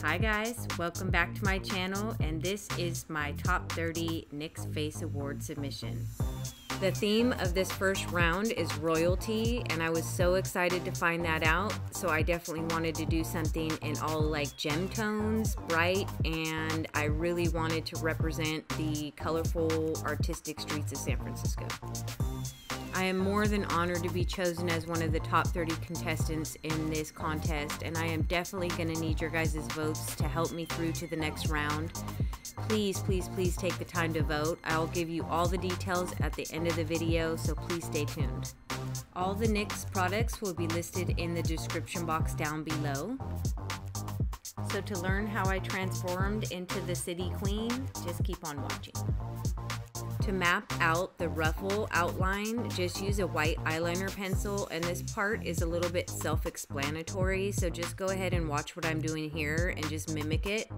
Hi guys, welcome back to my channel, and this is my top 30 NYX Face Award submission. The theme of this first round is royalty, and I was so excited to find that out, so I definitely wanted to do something in all like gem tones, bright, and I really wanted to represent the colorful, artistic streets of San Francisco. I am more than honored to be chosen as one of the top 30 contestants in this contest, and I am definitely going to need your guys' votes to help me through to the next round. Please, please, please take the time to vote. I'll give you all the details at the end of the video, so please stay tuned. All the NYX products will be listed in the description box down below. So to learn how I transformed into the city queen, just keep on watching. To map out the ruffle outline, just use a white eyeliner pencil, and this part is a little bit self-explanatory, so just go ahead and watch what I'm doing here and just mimic it.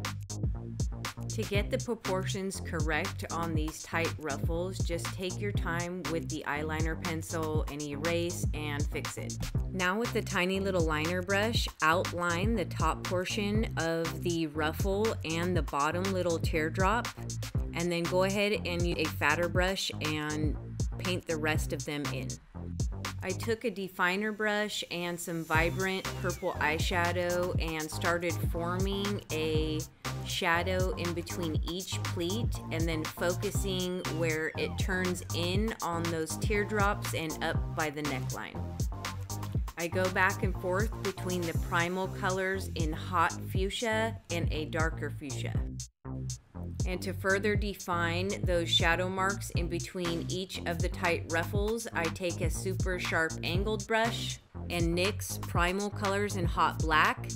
To get the proportions correct on these tight ruffles, just take your time with the eyeliner pencil and erase and fix it. Now with the tiny little liner brush, outline the top portion of the ruffle and the bottom little teardrop, and then go ahead and use a fatter brush and paint the rest of them in. I took a definer brush and some vibrant purple eyeshadow and started forming a shadow in between each pleat, and then focusing where it turns in on those teardrops and up by the neckline. I go back and forth between the Primal colors in hot fuchsia and a darker fuchsia. And to further define those shadow marks in between each of the tight ruffles, I take a super sharp angled brush and NYX Primal colors in hot black,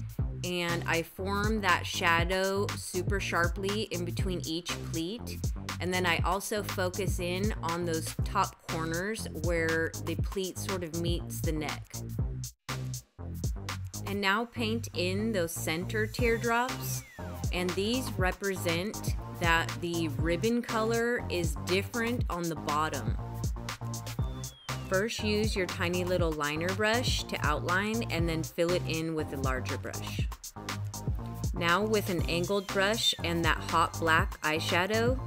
and I form that shadow super sharply in between each pleat. And then I also focus in on those top corners where the pleat sort of meets the neck. And now paint in those center teardrops, and these represent that the ribbon color is different on the bottom. First, use your tiny little liner brush to outline, and then fill it in with a larger brush. Now with an angled brush and that hot black eyeshadow,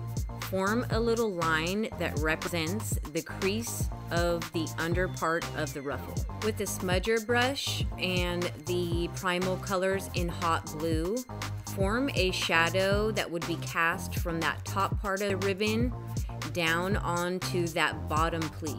form a little line that represents the crease of the under part of the ruffle. With a smudger brush and the Primal colors in hot blue, form a shadow that would be cast from that top part of the ribbon down onto that bottom pleat.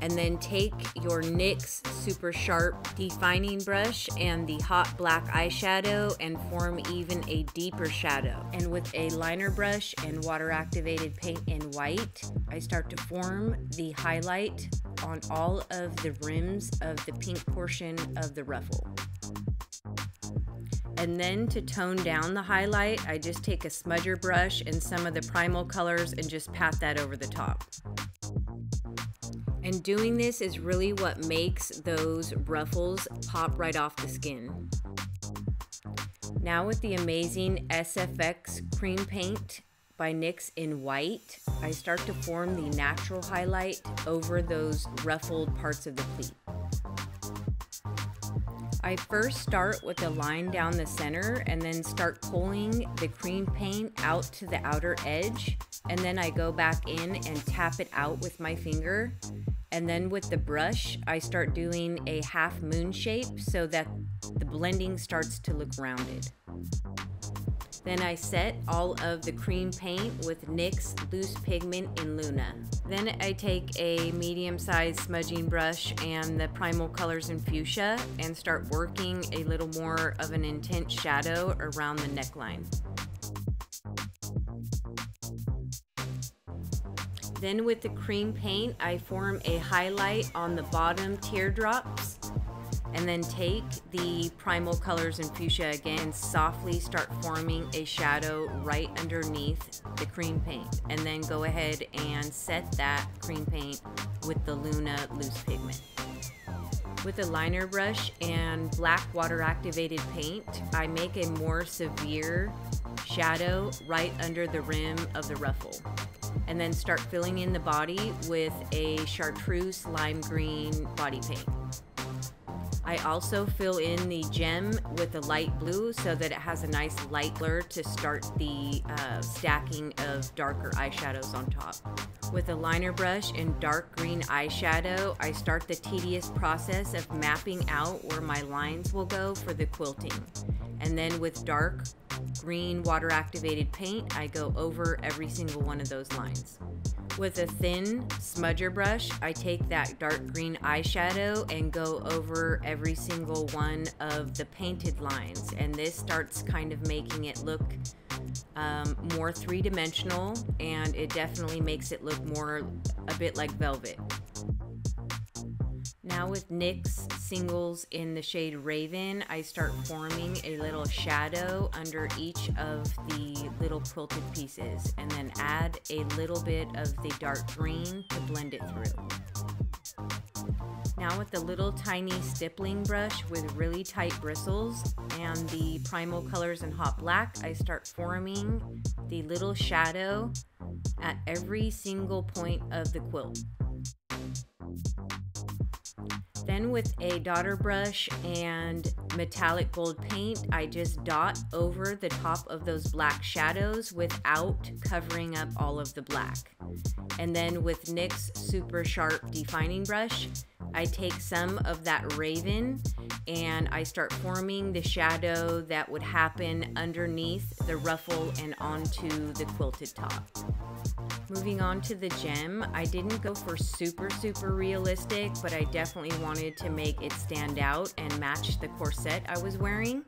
And then take your NYX super sharp defining brush and the hot black eyeshadow and form even a deeper shadow. And with a liner brush and water activated paint in white, I start to form the highlight on all of the rims of the pink portion of the ruffle. And then to tone down the highlight, I just take a smudger brush and some of the Primal colors and just pat that over the top. And doing this is really what makes those ruffles pop right off the skin. Now with the amazing SfX Cream paint by NYX in white, I start to form the natural highlight over those ruffled parts of the pleat. I first start with a line down the center and then start pulling the cream paint out to the outer edge, and then I go back in and tap it out with my finger. And then with the brush, I start doing a half moon shape so that the blending starts to look rounded. Then I set all of the cream paint with NYX Loose Pigment in Luna. Then I take a medium-sized smudging brush and the Primal colors in Fuchsia and start working a little more of an intense shadow around the neckline. Then with the cream paint, I form a highlight on the bottom teardrops, and then take the Primal colors in Fuchsia again and softly start forming a shadow right underneath the cream paint, and then go ahead and set that cream paint with the Luna Loose Pigment. With a liner brush and black water activated paint, I make a more severe shadow right under the rim of the ruffle, and then start filling in the body with a chartreuse lime green body paint. I also fill in the gem with a light blue so that it has a nice light blur to start the stacking of darker eyeshadows on top. With a liner brush and dark green eyeshadow, I start the tedious process of mapping out where my lines will go for the quilting. And then with dark green water activated paint, I go over every single one of those lines. With a thin smudger brush, I take that dark green eyeshadow and go over every single one of the painted lines, and this starts kind of making it look more three-dimensional, and it definitely makes it look more a bit like velvet. Now with NYX singles in the shade Raven, I start forming a little shadow under each of the little quilted pieces, and then add a little bit of the dark green to blend it through. Now with the little tiny stippling brush with really tight bristles and the Primal colors in hot black, I start forming the little shadow at every single point of the quilt. Then with a daughter brush and metallic gold paint, I just dot over the top of those black shadows without covering up all of the black. And then with NYX Super Sharp Defining Brush, I take some of that Raven and I start forming the shadow that would happen underneath the ruffle and onto the quilted top. Moving on to the gem, I didn't go for super realistic, but I definitely wanted to make it stand out and match the corset I was wearing.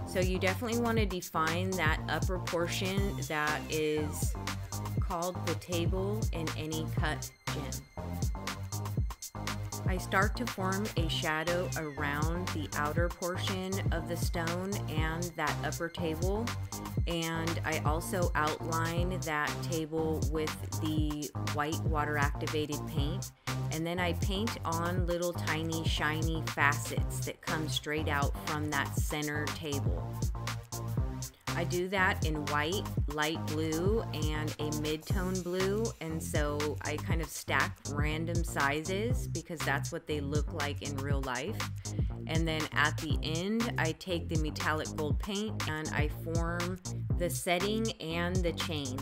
So you definitely want to define that upper portion that is called the table in any cut gem. I start to form a shadow around the outer portion of the stone and that upper table, and I also outline that table with the white water activated paint, and then I paint on little tiny shiny facets that come straight out from that center table. I do that in white, light blue, and a mid-tone blue, and so I kind of stack random sizes because that's what they look like in real life. And then at the end, I take the metallic gold paint and I form the setting and the chain.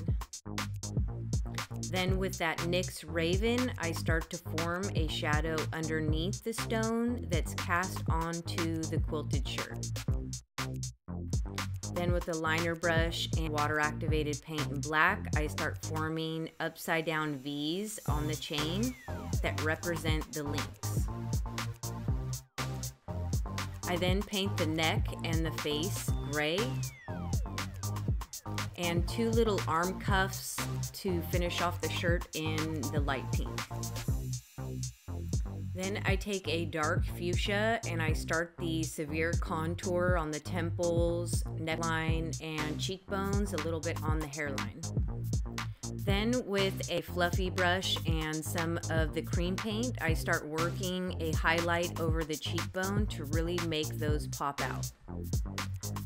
Then with that NYX Raven, I start to form a shadow underneath the stone that's cast onto the quilted shirt. Then with the liner brush and water activated paint in black, I start forming upside down V's on the chain that represent the links. I then paint the neck and the face gray, and two little arm cuffs to finish off the shirt in the light pink. Then I take a dark fuchsia and I start the severe contour on the temples, neckline, and cheekbones, a little bit on the hairline. Then with a fluffy brush and some of the cream paint, I start working a highlight over the cheekbone to really make those pop out.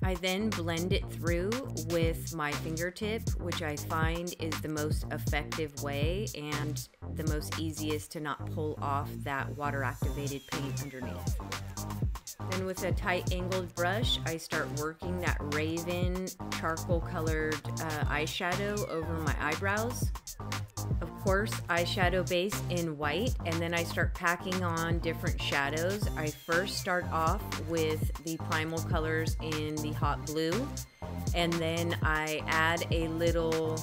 I then blend it through with my fingertip, which I find is the most effective way and the most easiest to not pull off that water activated paint underneath. Then with a tight angled brush, I start working that Raven charcoal colored eyeshadow over my eyebrows. Of course, eyeshadow base in white, and then I start packing on different shadows. I first start off with the Primal colors in the hot blue, and then I add a little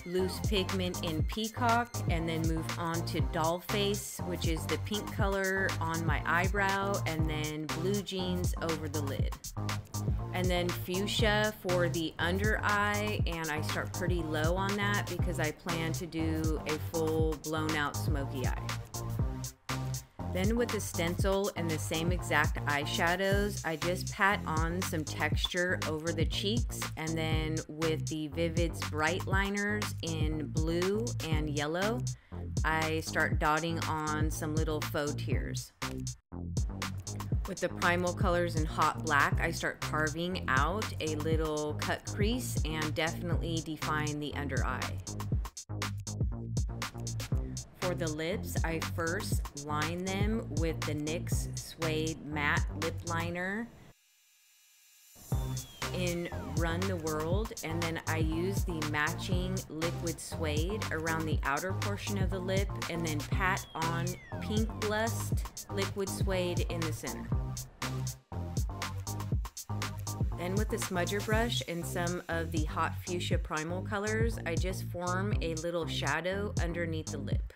loose pigment in Peacock, and then move on to Dollface, which is the pink color on my eyebrow, and then blue jeans over the lid. And then Fuchsia for the under eye, and I start pretty low on that because I plan to do a full blown out smoky eye. Then with the stencil and the same exact eyeshadows, I just pat on some texture over the cheeks, and then with the Vivid's bright liners in blue and yellow, I start dotting on some little faux tears. With the Primal colors in hot black, I start carving out a little cut crease and definitely define the under eye. For the lips, I first line them with the NYX Suede Matte Lip Liner in Run the World, and then I use the matching liquid suede around the outer portion of the lip, and then pat on Pink Lust liquid suede in the center. Then with the smudger brush and some of the hot fuchsia Primal colors, I just form a little shadow underneath the lip.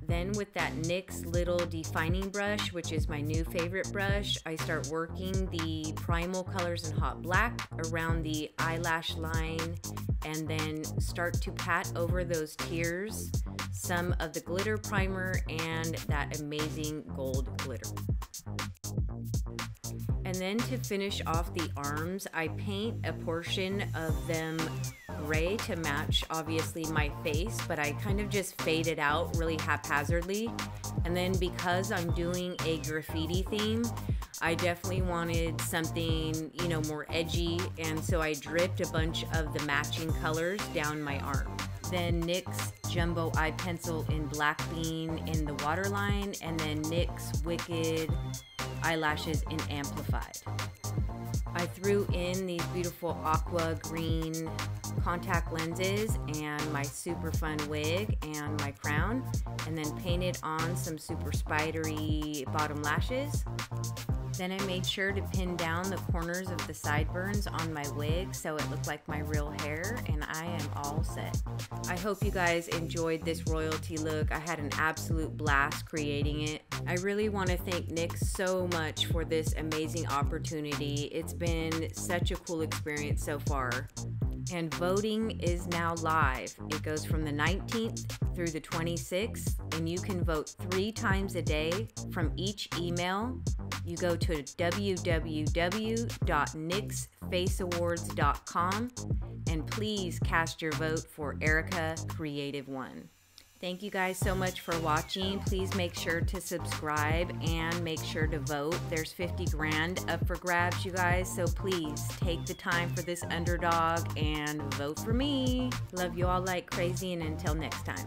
Then with that NYX little defining brush, which is my new favorite brush, I start working the Primal colors in hot black around the eyelash line, and then start to pat over those tears some of the glitter primer and that amazing gold glitter. And then to finish off the arms, I paint a portion of them gray to match obviously my face, but I kind of just fade it out really haphazardly. And then because I'm doing a graffiti theme, I definitely wanted something, you know, more edgy, and so I dripped a bunch of the matching colors down my arm. Then NYX Jumbo Eye Pencil in Black Bean in the waterline, and then NYX Wicked eyelashes in Amplified. I threw in these beautiful aqua green contact lenses and my super fun wig and my crown, and then painted on some super spidery bottom lashes. Then I made sure to pin down the corners of the sideburns on my wig so it looked like my real hair, and I am all set. I hope you guys enjoyed this royalty look. I had an absolute blast creating it. I really want to thank NYX so much for this amazing opportunity. It's been such a cool experience so far. And voting is now live. It goes from the 19th through the 26th, and you can vote 3 times a day from each email. You go to www.nyxfaceawards.com and please cast your vote for Errica Creative1. Thank you guys so much for watching. Please make sure to subscribe and make sure to vote. There's 50 grand up for grabs, you guys, so please take the time for this underdog and vote for me. Love you all like crazy, and until next time.